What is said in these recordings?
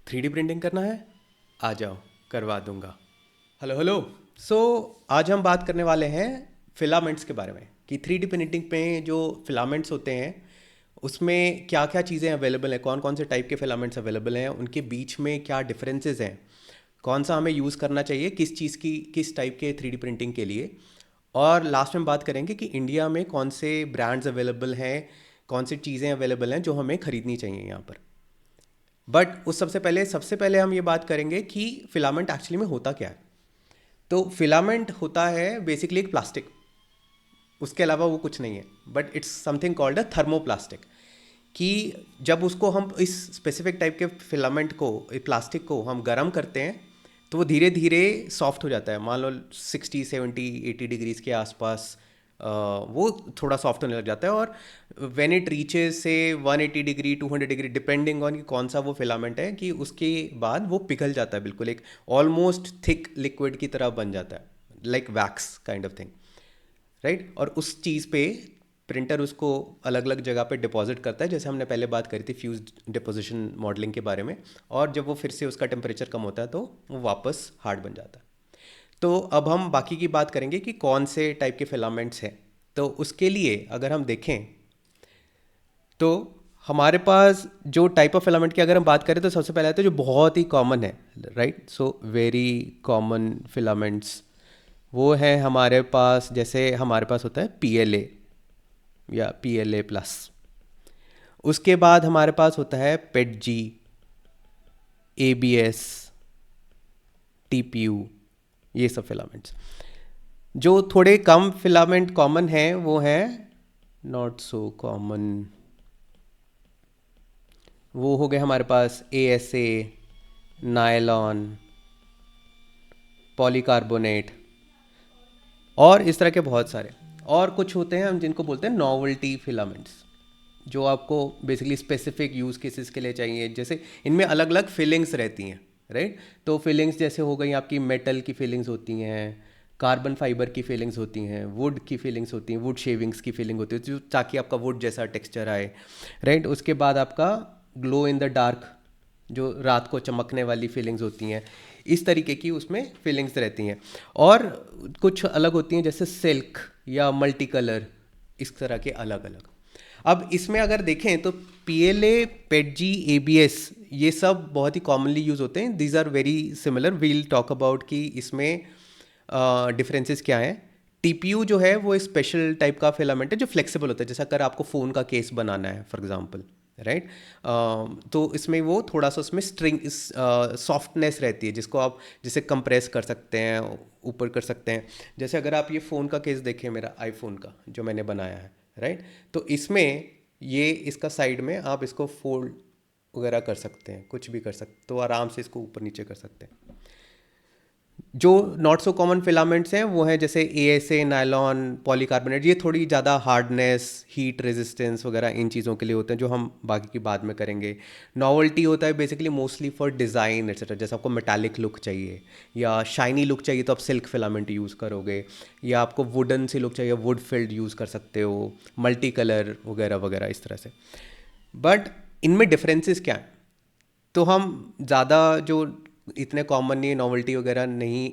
3D printing करना है? आ जाओ, करवा दूंगा। Hello hello. सो आज हम बात करने वाले हैं फिलामेंट्स के बारे में कि 3D प्रिंटिंग में जो फिलामेंट्स होते हैं उसमें क्या क्या चीज़ें अवेलेबल हैं, कौन कौन से टाइप के फिलामेंट्स अवेलेबल हैं, उनके बीच में क्या डिफरेंसेस हैं, कौन सा हमें यूज़ करना चाहिए किस चीज़ की, किस टाइप के 3D प्रिंटिंग के लिए। और लास्ट में बात करेंगे कि इंडिया में कौन से ब्रांड्स अवेलेबल हैं, कौन सी चीज़ें अवेलेबल हैं जो हमें ख़रीदनी चाहिए यहाँ पर। बट उस सबसे पहले हम ये बात करेंगे कि फिलामेंट एक्चुअली में होता क्या है। तो फिलामेंट होता है बेसिकली एक प्लास्टिक, उसके अलावा वो कुछ नहीं है। But it's something called a thermoplastic. कि जब उसको हम इस स्पेसिफिक टाइप के फिलामेंट को, प्लास्टिक को हम गर्म करते हैं तो वो धीरे धीरे सॉफ्ट हो जाता है। मान लो 60 70 80 डिग्रीज के आसपास वो थोड़ा सॉफ्ट होने लग जाता है। और व्हेन इट रीचेस से 180 डिग्री 200 डिग्री डिपेंडिंग ऑन कि कौन सा वो फिलामेंट है, कि उसके बाद वो पिघल जाता है, बिल्कुल एक ऑलमोस्ट थिक लिक्विड की तरह बन जाता है, like wax kind of thing, right. और उस चीज़ पे प्रिंटर उसको अलग अलग जगह पे डिपॉजिट करता है, जैसे हमने पहले बात करी थी फ्यूज डिपोजिशन मॉडलिंग के बारे में। और जब वो फिर से उसका टेम्परेचर कम होता है तो वो वापस हार्ड बन जाता है। तो अब हम बाकी की बात करेंगे कि कौन से टाइप के फिलामेंट्स हैं। तो उसके लिए अगर हम देखें तो हमारे पास जो टाइप ऑफ फिलामेंट की अगर हम बात करें तो सबसे पहले आता है जो बहुत ही कॉमन है, right. So very common filaments वो है हमारे पास, जैसे हमारे पास होता है PLA या PLA+। उसके बाद हमारे पास होता है PETG, ABS, TPU, ये सब फिलामेंट्स। जो थोड़े कम फिलामेंट कॉमन हैं वो है नॉट सो कॉमन। वो हो गए हमारे पास ASA, नायलॉन, पॉलीकार्बोनेट और इस तरह के बहुत सारे। और कुछ होते हैं हम जिनको बोलते हैं नॉवल्टी फिलामेंट्स, जो आपको बेसिकली स्पेसिफिक यूज़ केसेस के लिए चाहिए। जैसे इनमें अलग अलग फिलिंग्स रहती हैं, राइट। तो फिलिंग्स जैसे हो गई आपकी, मेटल की फिलिंग्स होती हैं, कार्बन फाइबर की फिलिंग्स होती हैं, वुड की फिलिंग्स होती हैं, वुड शेविंग्स की फिलिंग होती है जो ताकि आपका वुड जैसा टेक्सचर आए, राइट। उसके बाद आपका ग्लो इन द डार्क, जो रात को चमकने वाली फीलिंग्स होती हैं, इस तरीके की उसमें फीलिंग्स रहती हैं। और कुछ अलग होती हैं जैसे सिल्क या मल्टी कलर, इस तरह के अलग अलग। अब इसमें अगर देखें तो PLA, PETG, ABS ये सब बहुत ही कॉमनली यूज़ होते हैं। These are very similar. We'll talk about कि इसमें डिफरेंसेस क्या हैं। TPU जो है वो स्पेशल टाइप का फिलामेंट है जो फ्लेक्सिबल होता है, जैसा अगर आपको फ़ोन का केस बनाना है फॉर एग्जांपल, राइट। तो इसमें वो थोड़ा सा उसमें स्ट्रिंग सॉफ्टनेस रहती है जिसको आप जिसे कंप्रेस कर सकते हैं, ऊपर कर सकते हैं। जैसे अगर आप ये फ़ोन का केस देखें, मेरा आईफोन का जो मैंने बनाया है, राइट। तो इसमें ये इसका साइड में आप इसको फोल्ड वगैरह कर सकते हैं, कुछ भी कर सकते, तो आराम से इसको ऊपर नीचे कर सकते हैं। जो नॉट सो कॉमन फिलामेंट्स हैं वो हैं जैसे ASA, नायलॉन, पॉलीकार्बोनेट। ये थोड़ी ज़्यादा हार्डनेस, हीट रेजिस्टेंस वगैरह इन चीज़ों के लिए होते हैं, जो हम बाकी की बाद में करेंगे। नॉवल्टी होता है basically mostly for design etcetera, जैसे आपको मेटालिक लुक चाहिए या शाइनी लुक चाहिए तो आप सिल्क फिलामेंट यूज़ करोगे, या आपको वुडन सी लुक चाहिए, वुड फिल्ड यूज़ कर सकते हो, मल्टी कलर वगैरह वगैरह इस तरह से। बट इनमें डिफरेंसेस क्या हैं? तो हम ज़्यादा जो इतने कॉमन नहीं, नॉवल्टी वगैरह नहीं,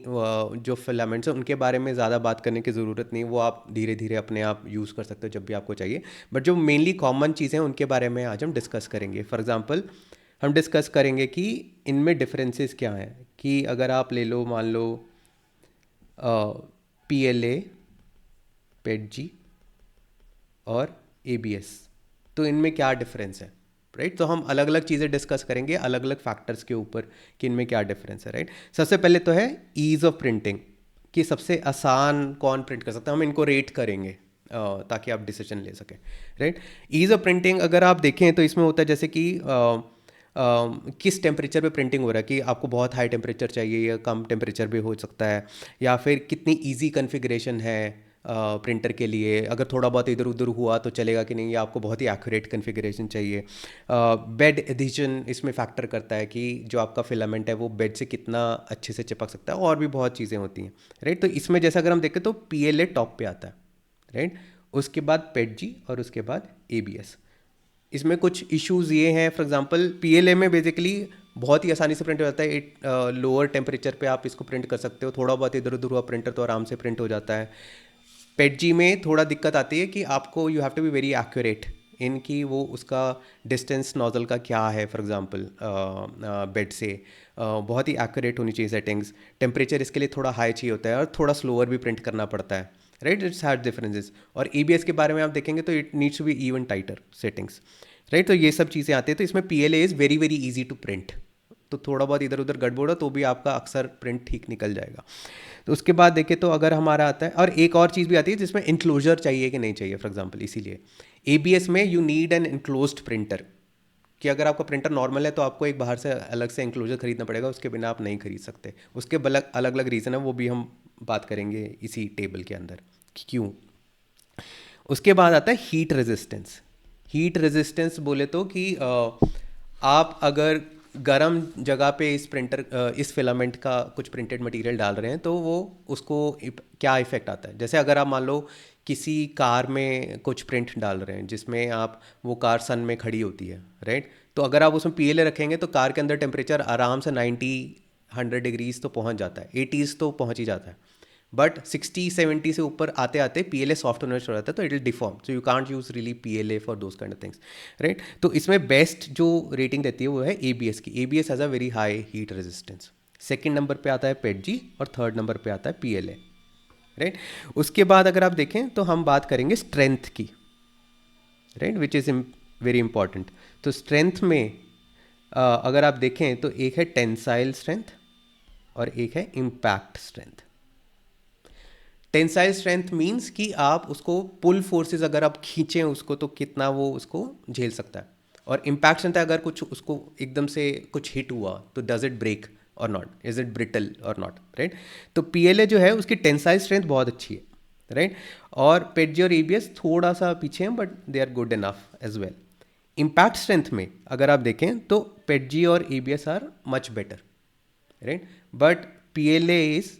जो फिलामेंट्स हैं उनके बारे में ज़्यादा बात करने की ज़रूरत नहीं, वो आप धीरे धीरे अपने आप यूज़ कर सकते हो जब भी आपको चाहिए। बट जो मेनली कॉमन चीज़ें हैं उनके बारे में आज हम डिस्कस करेंगे। फॉर एग्जांपल हम डिस्कस करेंगे कि इनमें डिफरेंसेस क्या हैं। कि अगर आप ले लो, मान लो PLA, PETG और ABS, तो इनमें क्या डिफरेंस है, राइट। तो हम अलग अलग चीज़ें डिस्कस करेंगे अलग अलग फैक्टर्स के ऊपर कि इनमें क्या डिफरेंस है, राइट। सबसे पहले तो है ईज़ ऑफ प्रिंटिंग, कि सबसे आसान कौन प्रिंट कर सकता है, हम इनको रेट करेंगे ताकि आप डिसीजन ले सकें, राइट। ईज़ ऑफ प्रिंटिंग अगर आप देखें तो इसमें होता है जैसे कि किस टेम्परेचर पे प्रिंटिंग हो रहा है, कि आपको बहुत हाई टेम्परेचर चाहिए या कम टेम्परेचर भी हो सकता है, या फिर कितनी इजी कॉन्फ़िगरेशन है प्रिंटर के लिए, अगर थोड़ा बहुत इधर उधर हुआ तो चलेगा कि नहीं, या आपको बहुत ही एक्यूरेट कॉन्फ़िगरेशन चाहिए। बेड एडिशन इसमें फैक्टर करता है कि जो आपका फिलामेंट है वो बेड से कितना अच्छे से चिपक सकता है, और भी बहुत चीज़ें होती हैं, राइट। तो इसमें जैसा अगर हम देखें तो PLA टॉप पे आता है, राइट। उसके बाद PETG और उसके बाद ABS। इसमें कुछ इश्यूज ये हैं, फॉर एग्जांपल PLA में बेसिकली बहुत ही आसानी से प्रिंट हो जाता है। इट लोअर टेम्परेचर पे आप इसको प्रिंट कर सकते हो, थोड़ा बहुत इधर उधर हुआ प्रिंटर तो आराम से प्रिंट हो जाता है। पेटजी में थोड़ा दिक्कत आती है कि आपको you have to be very accurate in कि वो उसका डिस्टेंस नोजल का क्या है, फॉर एग्जांपल बेड से बहुत ही एक्यूरेट होनी चाहिए सेटिंग्स। टेम्परेचर इसके लिए थोड़ा हाई चाहिए होता है और थोड़ा स्लोअर भी प्रिंट करना पड़ता है, राइट। It's had differences. और ईबीएस के बारे में आप देखेंगे तो it needs to be even tighter settings, right. तो ये सब चीज़ें आती हैं, तो इसमें PLA is very very easy to print. तो थोड़ा बहुत इधर उधर गड़बड़ हो तो भी आपका अक्सर प्रिंट ठीक निकल जाएगा। तो उसके बाद देखें तो अगर हमारा आता है, और एक और चीज़ भी आती है जिसमें इंक्लोजर चाहिए कि नहीं चाहिए, फॉर एग्जांपल इसीलिए एबीएस में you need an enclosed printer, कि अगर आपका प्रिंटर नॉर्मल है तो आपको एक बाहर से अलग से इंक्लोजर खरीदना पड़ेगा, उसके बिना आप नहीं खरीद सकते। उसके अलग अलग रीज़न है, वो भी हम बात करेंगे इसी टेबल के अंदर कि क्यों। उसके बाद आता है हीट रेजिस्टेंस। हीट रेजिस्टेंस बोले तो कि आप अगर गर्म जगह पे इस प्रिंटर इस फिलामेंट का कुछ प्रिंटेड मटेरियल डाल रहे हैं तो वो उसको क्या इफ़ेक्ट आता है। जैसे अगर आप मान लो किसी कार में कुछ प्रिंट डाल रहे हैं जिसमें आप वो कार सन में खड़ी होती है, राइट। तो अगर आप उसमें पीएलए रखेंगे तो कार के अंदर टेम्परेचर आराम से 90-100 डिग्रीज तो पहुंच जाता है, 80s तो पहुंच ही जाता है। बट 60-70 से ऊपर आते आते पीएलए सॉफ्ट होने शुरू हो जाता है, तो it will deform, so you can't use really PLA for those kind of things, right. तो इसमें बेस्ट जो रेटिंग रहती है वो है एबीएस की। ABS has a very high heat resistance. Second number पे आता है पेटजी और थर्ड नंबर पे आता है पीएलए, राइट। उसके बाद अगर आप देखें तो हम बात करेंगे स्ट्रेंथ की, right, which is very important. तो स्ट्रेंथ में अगर आप देखें तो एक है टेंसाइल स्ट्रेंथ और एक है impact strength. Tensile strength means कि आप उसको पुल फोर्सेस अगर आप खींचें उसको तो कितना वो उसको झेल सकता है। और इम्पैक्ट स्ट्रेंथ है अगर कुछ उसको एकदम से कुछ हिट हुआ तो डज इट ब्रेक और नॉट, इज इट ब्रिटल और नॉट, राइट। तो पीएलए जो है उसकी टेंसाइल स्ट्रेंथ बहुत अच्छी है, राइट। और पेटजी और ईबीएस थोड़ा सा पीछे हैं but they are good enough as well. Impact strength में अगर आप देखें तो पेटजी और ABS are much better, right? But PLA is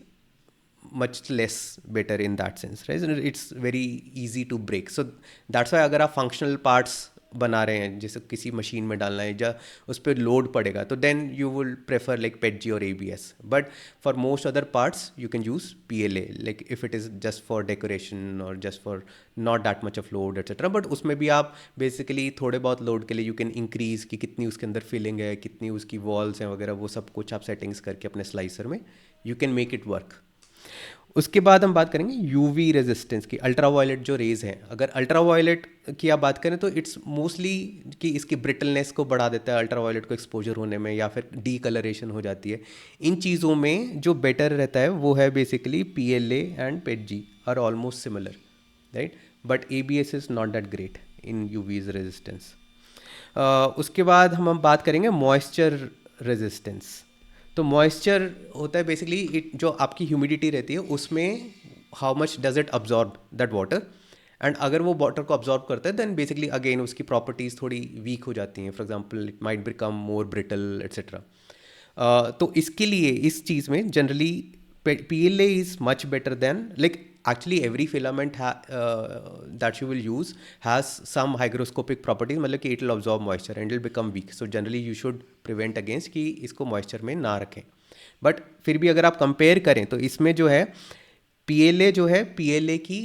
much less better in that sense, right? It's very easy to break. So that's why अगर आप functional parts बना रहे हैं जैसे किसी मशीन में डालना है या उस पर लोड पड़ेगा तो then you will prefer like PETG और ABS. But for most other parts you can use PLA, like if it is just for decoration और just for not that much of load etcetera. But उसमें भी आप basically थोड़े बहुत load के लिए you can increase कि कितनी उसके अंदर फिलिंग है, कितनी उसकी वॉल्स हैं वगैरह, वो सब कुछ आप सेटिंग्स करके अपने स्लाइसर में you can make it work. उसके बाद हम बात करेंगे यूवी रेजिस्टेंस की, अल्ट्रावायलेट जो रेज हैं। अगर अल्ट्रावायलेट की आप बात करें तो इट्स मोस्टली कि इसकी ब्रिटलनेस को बढ़ा देता है अल्ट्रावायलेट को एक्सपोजर होने में, या फिर डी कलरेशन हो जाती है। इन चीज़ों में जो बेटर रहता है वो है basically PLA and PETG are almost similar, right. But ABS is not that great in UVs resistance. उसके बाद हम बात करेंगे मॉइस्चर रेजिस्टेंस। तो मॉइस्चर होता है बेसिकली इट जो आपकी ह्यूमिडिटी रहती है उसमें how much does it absorb that water. And अगर वो वाटर को अब्जॉर्ब करता है देन बेसिकली अगेन उसकी प्रॉपर्टीज़ थोड़ी वीक हो जाती हैं, for example it might become more brittle etcetera. तो इसके लिए इस चीज़ में generally PLA is much better than, like actually every filament that you will use has some hygroscopic properties, मतलब कि it will absorb moisture and it will become weak, so generally you should prevent against कि इसको moisture में ना रखें। But फिर भी अगर आप कंपेयर करें तो इसमें जो है PLA जो है PLA की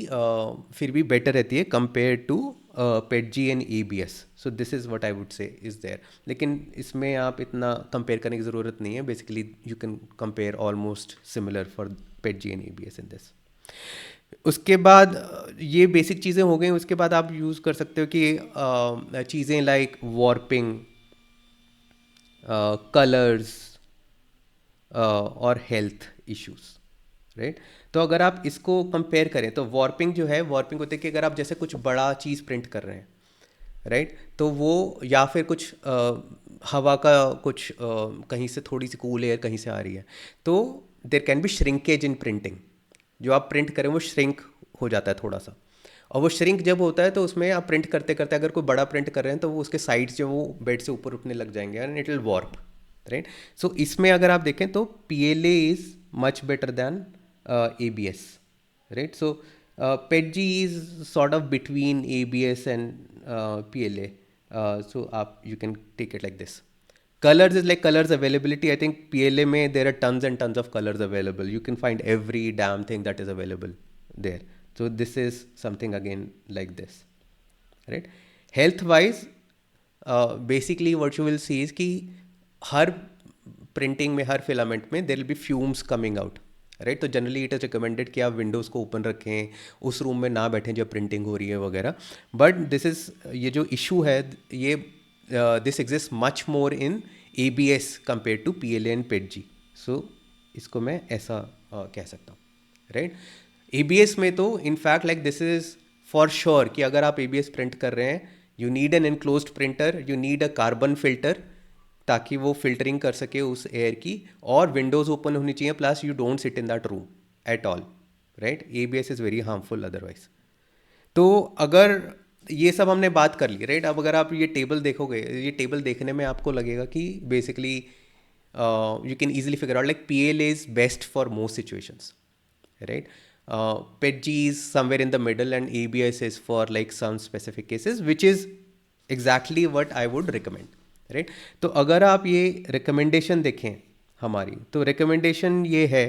फिर भी बेटर रहती है compare to PETG and EBS। So this is what I would say is there. लेकिन इसमें आप इतना कंपेयर करने की ज़रूरत नहीं है, basically you can compare almost similar for PETG and EBS in this. उसके बाद ये बेसिक चीज़ें हो गई। उसके बाद आप यूज़ कर सकते हो कि चीज़ें लाइक वॉर्पिंग, कलर्स और हेल्थ इश्यूज, राइट। तो अगर आप इसको कंपेयर करें तो वॉर्पिंग जो है, वॉर्पिंग होते हैं कि अगर आप जैसे कुछ बड़ा चीज़ प्रिंट कर रहे हैं, राइट, तो वो या फिर कुछ हवा का कुछ कहीं से थोड़ी सी कूल एयर कहीं से आ रही है तो there can be shrinkage in printing. जो आप प्रिंट करें वो श्रिंक हो जाता है थोड़ा सा, और वो श्रिंक जब होता है तो उसमें आप प्रिंट करते करते अगर कोई बड़ा प्रिंट कर रहे हैं तो वो उसके साइड्स जो वो बेड से ऊपर उठने लग जाएंगे and it will warp, right. So इसमें अगर आप देखें तो PLA is much better than ABS, right. So PETG is sort of between ABS and PLA, so आप you can take it like this. Colors is like colors availability. I think PLA में there are tons and tons of colors available. You can find every damn thing that is available there. So this is something again like this, right? Health wise, basically what you will see is कि हर printing में, हर filament में there will be fumes coming out, right? तो generally it is recommended कि आप Windows को open रखें, उस room में ना बैठें जब प्रिंटिंग हो रही है वगैरह. बट दिस इज़, ये जो इशू है ये, this exist much more in ABS compare to PLA and PETG. So इसको मैं ऐसा कह सकता हूँ, राइट? ABS में तो in fact like this is for sure कि अगर आप ABS प्रिंट कर रहे हैं, you need an enclosed printer, you need a carbon filter ताकि वो फिल्टरिंग कर सके उस एयर की, और विंडोज़ ओपन होनी चाहिए, plus you don't sit in that room at all, right? ABS is very harmful otherwise. तो अगर ये सब हमने बात कर ली, राइट? अब अगर आप ये टेबल देखोगे, ये टेबल देखने में आपको लगेगा कि basically you can easily figure out like PLA is best for most situations, right? PETG is somewhere in the middle and ABS is for like some specific cases, which is exactly what I would recommend, right? तो अगर आप ये recommendation देखें हमारी, तो recommendation ये है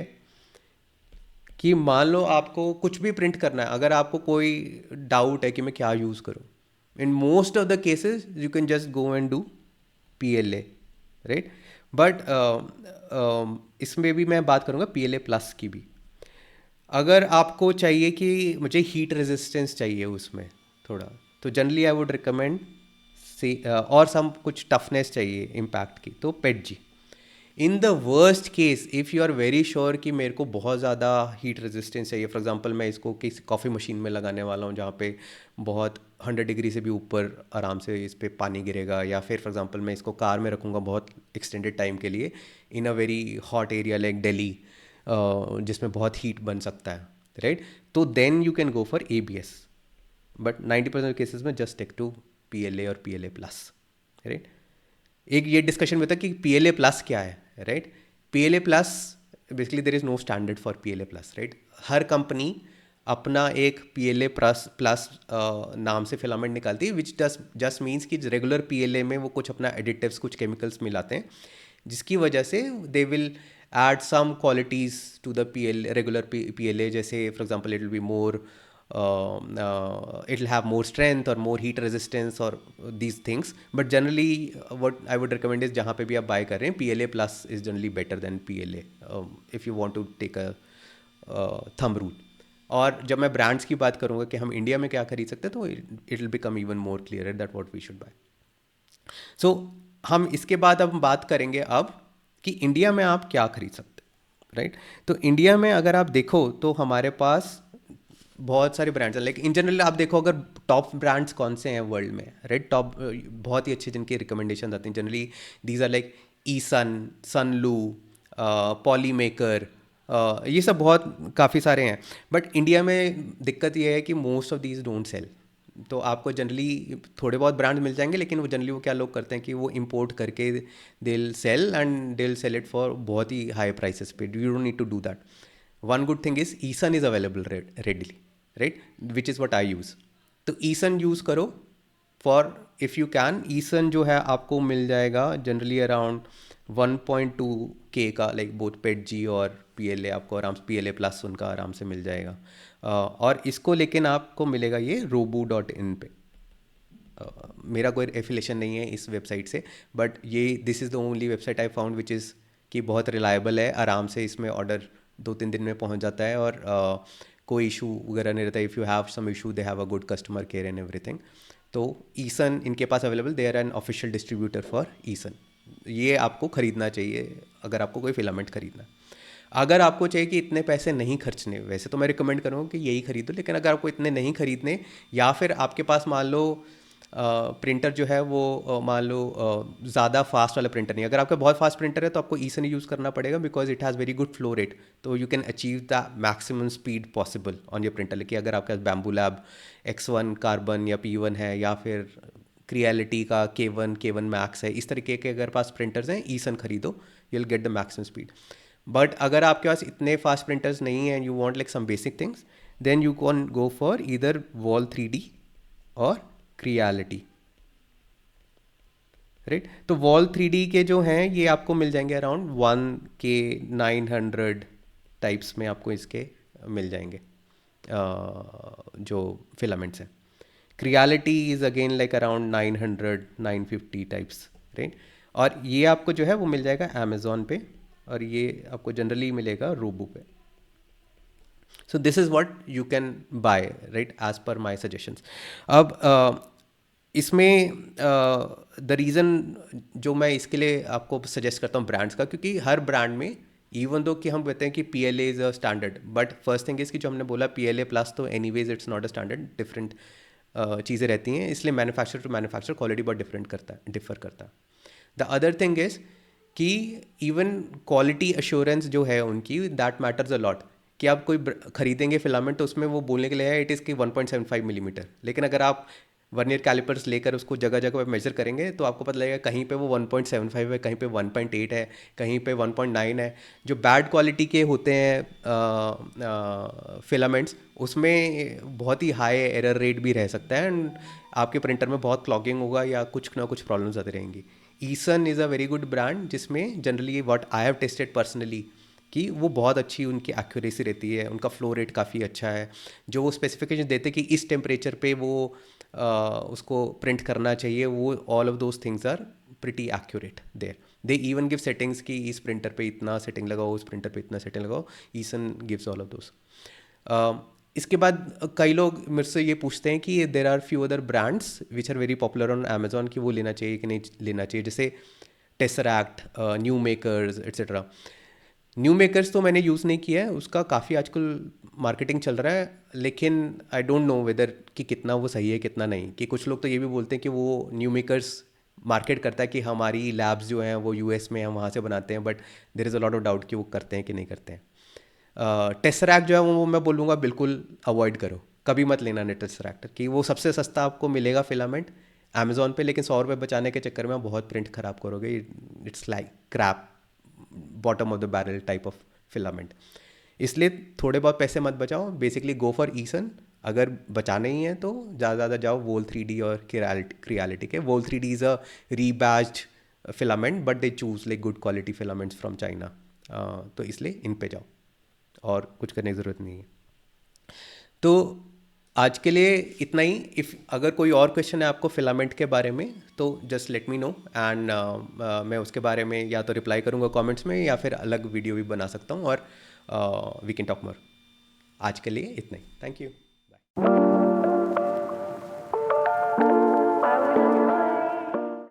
कि मान लो आपको कुछ भी प्रिंट करना है, अगर आपको कोई डाउट है कि मैं क्या यूज़ करूँ, in most of the cases you can just go and do PLA, right? But इसमें भी मैं बात करूँगा PLA प्लस की भी. अगर आपको चाहिए कि मुझे हीट रेजिस्टेंस चाहिए उसमें थोड़ा, तो जनरली आई वुड रिकमेंड से, और सम कुछ टफनेस चाहिए इम्पैक्ट की, तो PETG. In the worst case if you are very sure कि मेरे को बहुत ज़्यादा हीट रेजिस्टेंस चाहिए, फॉर एग्जांपल मैं इसको किसी कॉफ़ी मशीन में लगाने वाला हूँ जहाँ पे बहुत 100 डिग्री से भी ऊपर आराम से इस पे पानी गिरेगा, या फिर फॉर एग्जांपल मैं इसको कार में रखूँगा बहुत एक्सटेंडेड टाइम के लिए in a very hot area like Delhi, जिसमें बहुत हीट बन सकता है, राइट? तो then you can go for ABS. But 90% cases में जस्ट टेक टू PLA और PLA प्लस, राइट? एक ये डिस्कशन में था कि PLA प्लस क्या है, right? PLA plus basically there is no standard for PLA plus, right? हर कंपनी अपना एक PLA प्लस प्लस नाम से फिलामेंट निकालती है, विच जस्ट मीन्स कि रेगुलर PLA में वो कुछ अपना एडिटिव्स, कुछ केमिकल्स मिलाते हैं, जिसकी वजह से they will add some qualities to the regular PLA. जैसे for example it will be more it will have more strength or more heat resistance or these things, but generally what I would recommend is जहाँ पे भी आप buy कर रहे हैं, PLA plus is generally better than PLA, if you want to take a thumb rule. और जब मैं ब्रांड्स की बात करूँगा कि हम इंडिया में क्या खरीद सकते हैं, तो it will become even more clearer that what we should buy. So हम इसके बाद अब बात करेंगे अब कि इंडिया में आप क्या खरीद सकते हैं, राइट? तो इंडिया में अगर आप देखो तो हमारे पास बहुत सारे ब्रांड्स हैं. लाइक इन जनरल आप देखो अगर टॉप ब्रांड्स कौन से हैं वर्ल्ड में, राइट? टॉप बहुत ही अच्छे जिनके रिकमेंडेशन आते हैं जनरली, दीज आर लाइक ईसन, सनलू, पॉलीमेकर, ये सब बहुत काफ़ी सारे हैं. बट इंडिया में दिक्कत ये है कि most of these don't sell. तो आपको जनरली थोड़े बहुत ब्रांड मिल जाएंगे, लेकिन वो जनरली वो क्या लोग करते हैं कि वो इंपोर्ट करके they'll sell and they'll sell it for बहुत ही हाई प्राइसेस पे. You don't need to do that. One good thing is eSUN is available readily, right? Which is what I use. तो ईसन यूज़ करो for if you can. ESUN जो है आपको मिल जाएगा जनरली अराउंड 1.2K का, like both PETG और PLA आपको आराम से, PLA प्लस उनका आराम से मिल जाएगा. और इसको लेकिन आपको मिलेगा ये robu.in पे. मेरा कोई एफिलेशन नहीं है इस वेबसाइट से, बट ये this is the only website I found which is कि बहुत रिलायबल है, आराम से इसमें ऑर्डर 2-3 दिन में पहुंच जाता है, और कोई इशू वगैरह नहीं रहता. If you have some issue they have a good customer care and everything. तो ईसन इनके पास available, they are an official distributor for eSUN. ये आपको ख़रीदना चाहिए अगर आपको कोई फिलामेंट ख़रीदना. अगर आपको चाहिए कि इतने पैसे नहीं खर्चने, वैसे तो मैं रिकमेंड करूँगा कि यही खरीदो, लेकिन अगर आपको इतने नहीं खरीदने, या फिर आपके पास मान लो प्रिंटर जो है वो मान लो ज़्यादा फास्ट वाला प्रिंटर नहीं, अगर आपका बहुत फास्ट प्रिंटर है तो आपको ईसन यूज़ करना पड़ेगा, because it has very good flow rate. तो you can achieve the maximum speed possible on your printer. लेकिन अगर आपके पास बैम्बू लैब X1 कार्बन या P1 है, या फिर क्रियलिटी का K1 मैक्स है, इस तरीके के अगर पास प्रिंटर्स हैं, ईसन खरीदो, you will get the maximum speed. But अगर आपके पास इतने फास्ट प्रिंटर्स नहीं हैं, you want like some basic things, then you can go for either वॉल 3D और क्रियलिटी. राइट। तो वॉल 3D के जो हैं ये आपको मिल जाएंगे अराउंड 1K900 टाइप्स में आपको इसके मिल जाएंगे जो फिलामेंट्स हैं। Creality is again like around 900 950 types, right. और ये आपको जो है वो मिल जाएगा अमेज़ॉन पे, और ये आपको जनरली मिलेगा रोबो पे। So this is what you can buy, right, as per my suggestions. अब इसमें द रीज़न जो मैं इसके लिए आपको सजेस्ट करता हूँ ब्रांड्स का, क्योंकि हर ब्रांड में इवन दो कि हम कहते हैं कि PLA is a standard, but first thing is कि जो हमने बोला PLA प्लस तो anyways it's not a standard, different चीज़ें रहती हैं, इसलिए मैन्युफैक्चरर टू मैन्युफैक्चरर क्वालिटी बहुत डिफरेंट करता है, डिफर करता है। द अदर थिंग इज़ कि इवन क्वालिटी अश्योरेंस जो है उनकी, दैट मैटर्स अ लॉट। कि आप कोई खरीदेंगे फिलामेंट तो उसमें वो बोलने के लिए है इट इज़ की 1.75 मिलीमीटर, लेकिन अगर आप वर्नियर कैलिपर्स लेकर उसको जगह जगह पे मेजर करेंगे तो आपको पता लगेगा कहीं पे वो 1.75 है, कहीं पे 1.8 है, कहीं पे 1.9 है। जो बैड क्वालिटी के होते हैं फिलामेंट्स, उसमें बहुत ही हाई एरर रेट भी रह सकता है, एंड आपके प्रिंटर में बहुत क्लॉगिंग होगा या कुछ ना कुछ प्रॉब्लम्स आती रहेंगी। ESUN is a very good brand जिसमें generally what I have tested personally कि वो बहुत अच्छी उनकी एक्यूरेसी रहती है, उनका फ्लो रेट काफ़ी अच्छा है। जो वो स्पेसिफिकेशन देते कि इस टेम्परेचर पे वो उसको प्रिंट करना चाहिए, वो all of those things are pretty accurate there. They even give settings कि इस प्रिंटर पे इतना सेटिंग लगाओ, उस प्रिंटर पे इतना सेटिंग लगाओ। ईसन गिव्स ऑल ऑफ दोज। इसके बाद कई लोग मेरे से ये पूछते हैं कि there are few other brands which are very popular on Amazon, कि वो लेना चाहिए कि नहीं लेना चाहिए, जैसे Tesseract, new makers etcetera. New makers तो मैंने यूज़ नहीं किया है, उसका काफ़ी आजकल मार्केटिंग चल रहा है, लेकिन आई डोंट नो वेदर कि कितना वो सही है कितना नहीं। कि कुछ लोग तो ये भी बोलते हैं कि वो न्यू मेकर्स मार्केट करता है कि हमारी लैब्स जो हैं वो US में हम वहाँ से बनाते हैं, but there is a lot of doubt कि वो करते हैं कि नहीं करते हैं। टेसरैक्ट जो है वो मैं बोलूँगा बिल्कुल अवॉइड करो, कभी मत लेना ने टेसरैक्ट, कि वो सबसे सस्ता आपको मिलेगा फिलामेंट अमेजोन पे, लेकिन 100 रुपये बचाने के चक्कर में आप बहुत प्रिंट खराब करोगे। It's like crap, bottom of the barrel type of filament. इसलिए थोड़े बहुत पैसे मत बचाओ, बेसिकली गो फॉर ईसन। अगर बचाने ही है तो ज़्यादा ज़्यादा जाओ वोल 3D और क्रियालिटी के। वोल 3D is a rebadged filament, but they choose like good quality filaments from China, तो इसलिए इन पे जाओ और कुछ करने की ज़रूरत नहीं है। तो आज के लिए इतना ही। इफ़ अगर कोई और क्वेश्चन है आपको फिलामेंट के बारे में तो just let me know, and मैं उसके बारे में या तो रिप्लाई करूँगा कमेंट्स में या फिर अलग वीडियो भी बना सकता हूँ, और वी कैन टॉक मोर। आज के लिए इतना ही। Thank you.